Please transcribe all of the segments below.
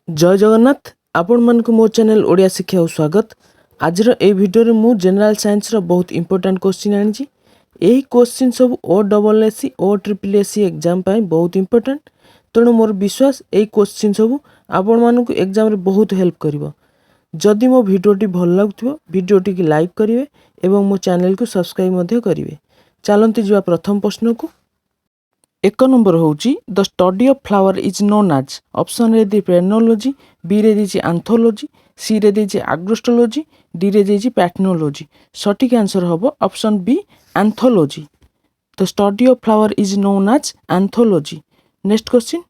जय जगन्नाथ आपण मन को मो चैनल ओडिया शिक्षा स्वागत। आज ए वीडियो रे मु जनरल साइंस रो बहुत इंपोर्टेंट क्वेश्चन आनी। यही क्वेश्चन सब OSSC OSSC एग्जाम पाई बहुत इंपोर्टेंट। तेणु मोर विश्वास यही क्वेश्चन सब आपण मान को एग्जाम रे बहुत हेल्प करिवो। जदि मो वीडियोटी भल लागुथिबो वीडियोटी की लाइक करिवे एवं मो चैनल को सब्सक्राइब मध्य करिवे। चलंती जिवा प्रथम प्रश्न को। एक नंबर होची the study of flower is known आज। ऑप्शन रे दी पेनोलॉजी, बी रे दी आंथोलॉजी, सी रे दी एग्रोस्टोलॉजी, डी रे दी पैथोलॉजी। सठिक आंसर हबो option B anthology. The study of flower is known as anthology. Next question.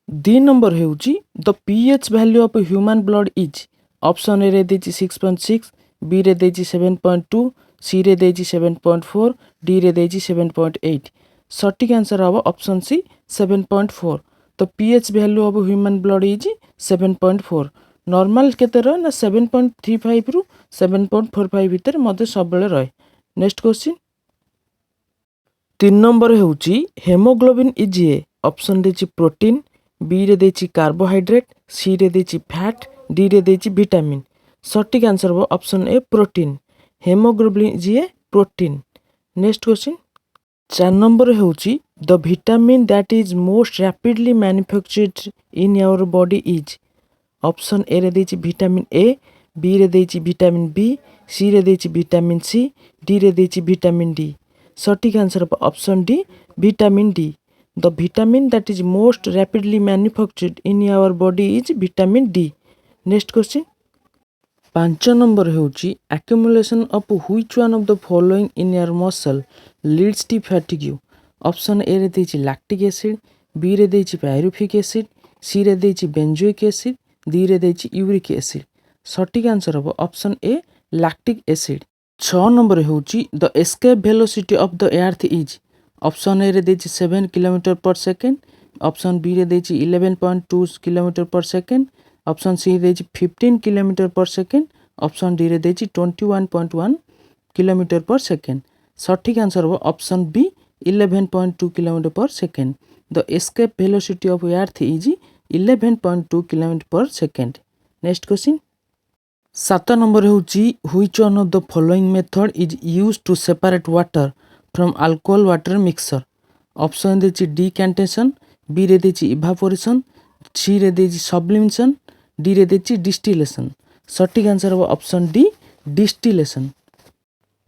दी नंबर होची the pH value of human blood is. Option A रे दी 6.6, बी रे दी 7.2, सी रे दी 7.4, डी रे दी 7.8। सठिक आंसर हम ऑप्शन सी 7.4। तो pH value of human blood is 7.4। Normal केते रहे ना 7.35 रु 7.45 भीतर मते सब बेले रहे। Next question. 3 नंबर होची हेमोग्लोबिन इज ए। ऑप्शन देची प्रोटीन, बी रे देची कार्बोहाइड्रेट, सी रे देची फैट, डी रे देची विटामिन। सठिक आंसर हम option A protein. Haemoglobin is a protein. Next question. 4 number होची the vitamin that is most rapidly manufactured in our body is. Option A रे देची विटामिन ए, बी रे देची विटामिन बी, सी रे देची विटामिन सी, डी रे देची vitamin D. सठिक answer option D vitamin D. The vitamin that is most rapidly manufactured in our body is vitamin D. Next question. 5 number होची accumulation of which one of the following in your muscle leads to fatigue। Option A रे देची lactic acid, B रे देची पायरुफिक acid, सी रे देची benzoic acid, D रे देची uric acid. सठिक answer हम option A lactic acid. 6 number होची the escape velocity of the earth is. Option A रे देची 7 kilometre per second, option B रे देची 11.2 kilometre per second, option C देची 15 kilometre per second, option D रे देची 21.1 किलोमीटर पर सेकेंड। सठिक answer हो option B 11.2 kilometre per second. The escape velocity of earth is 11.2 kilometre per second. Next question. 7 number होची which one of the following method is used to separate water from alcohol water mixture. Option देची decantation, B रे देची evaporation, C रे देची sublimation, D रे देची distillation. सठिक answer हो ऑप्शन डी डिस्टिलेशन।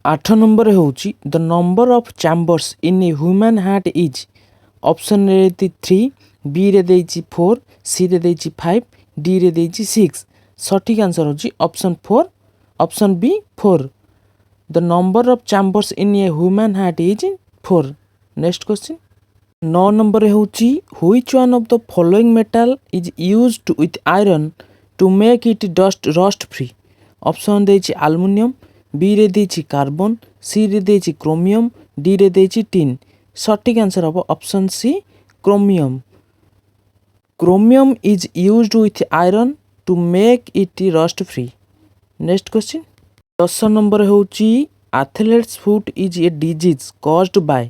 8 नंबर होची the number of chambers in a human heart is. Option रे दी 3, बी रे देची 4, सी रे देची 5, डी रे देची 6। सठिक आंसर होची option 4, option B 4। The number of chambers in a human heart is 4। Next question. 9 number होची which one of the following metal is used with iron to make it dust rust free. Option देची aluminium, B रे देची carbon, C रे देची chromium, D रे देची tin. सठिक answer हम option C chromium. Chromium is used with iron to make it rust free. Next question. 10 number होची athlete's foot is a disease caused by.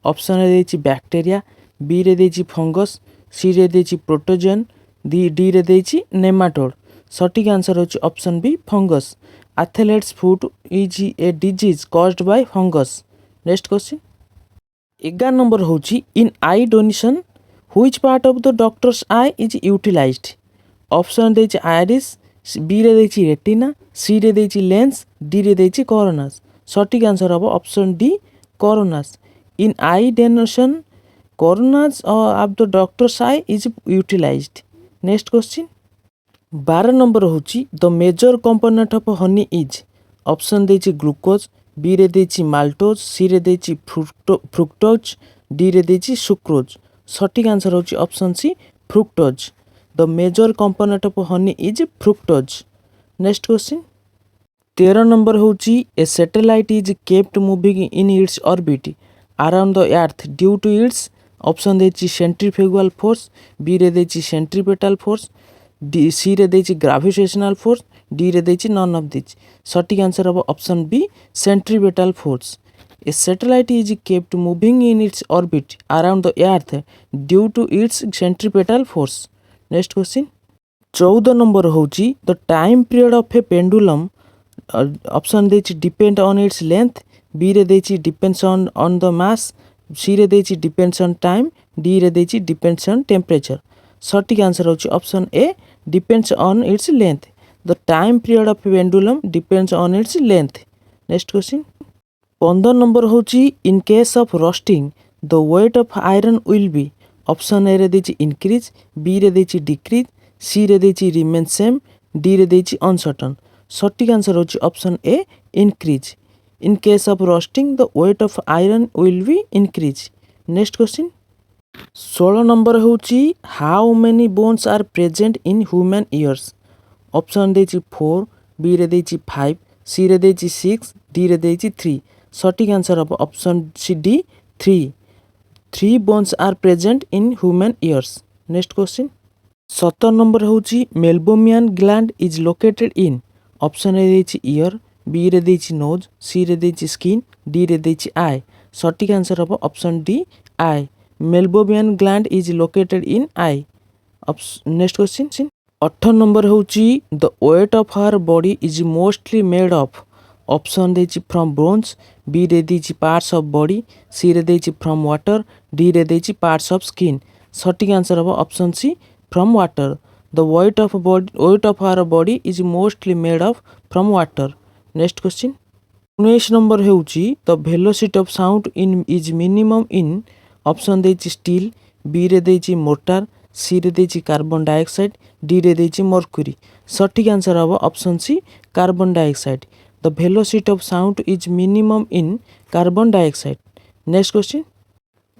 Option A देची bacteria, B रे देची fungus, C रे देची protozoan, D रे देची nematode. सठिक answer होची option B fungus. Athlete's foot is a disease caused by fungus. Next question. 11 number होची in eye donation which part of the doctor's eye is utilised. Option देची iris, B रे देची retina, सी रे देची lens, D रे देची कोरोनास। सठिक answer हम option D corneas. In eye donation corneas of the doctor's eye is utilised. Next question. 12 number होची the major component of honey is. Option देची glucose, B रे देची माल्टोज, सी रे देची फ्रुक्टोज, डी रे देची सुक्रोज। सठिक आंसर होची option C fructose. The major component of honey is fructose. Next question. 13 number होची a satellite is kept moving in its orbit around the earth due to its. Option देची centrifugal force, B रे देची centripetal force, D C रे देची gravitational force, D रे देची none of this. सठिक answer हम option B centripetal force. A satellite is kept moving in its orbit around the earth due to its centripetal force. Next question. 14 number होची the time period of a pendulum option देछि depend on its length, B रे देछि depends on the mass, C रे देछि depends on time, D रे देछि depends on temperature. सठिक answer होची option A depends on its length. The time period of a pendulum depends on its length. Next question 15 number होची in case of roasting the weight of iron will be. Option A रे देछि increase, B रे देछि decrease, सी रे देछि remain same, D रे देछि uncertain. सठिक आंसर होची option A increase. In case of roasting the weight of iron will be increase. Next question 16 number होची how many bones are present in human ears. Option देछि 4, B रे देछि 5, सी रे देछि 6, डी रे देछि 3। सठिक आंसर अब option C D 3। 3 bones are present in human ears. Next question 17 number होची meibomian gland is located in. Option A देछि ईयर, बी रे देछि नोज, सी रे देछि स्किन, डी रे देछि आई। सठिक आंसर अब option D eye. Meibomian gland is located in eye. Next question 18 number होची the weight of our body is mostly made of. Option देछि फ्रॉम बोन्स, बी रे देछि पार्ट्स ऑफ बॉडी, सी रे देछि फ्रॉम वाटर, डी रे देछि parts of skin. सठिक answer अब option C from water. The weight of our body is mostly made of from water. Next question 19 number होची the velocity of sound in is minimum in. Option देछि steel, B रे देछि mortar, सी रे देछि carbon dioxide, D रे देछि mercury. सठिक answer अब option C carbon dioxide. The velocity of sound is minimum in carbon dioxide. Next question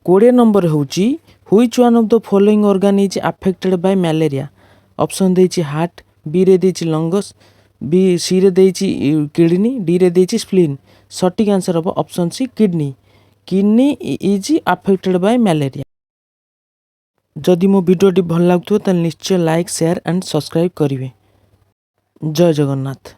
20 number होची which one of the following organ is affected by malaria. Option देछि heart, B रे देछि lungs, B C रे देछि kidney, D रे देछि spleen. सठिक answer अब option C kidney. Kidney is affected by malaria. जदि मो वीडियोटी भल लागुथो ताले निश्चय लाइक शेयर एंड सब्सक्राइब करिवे। जय जगन्नाथ।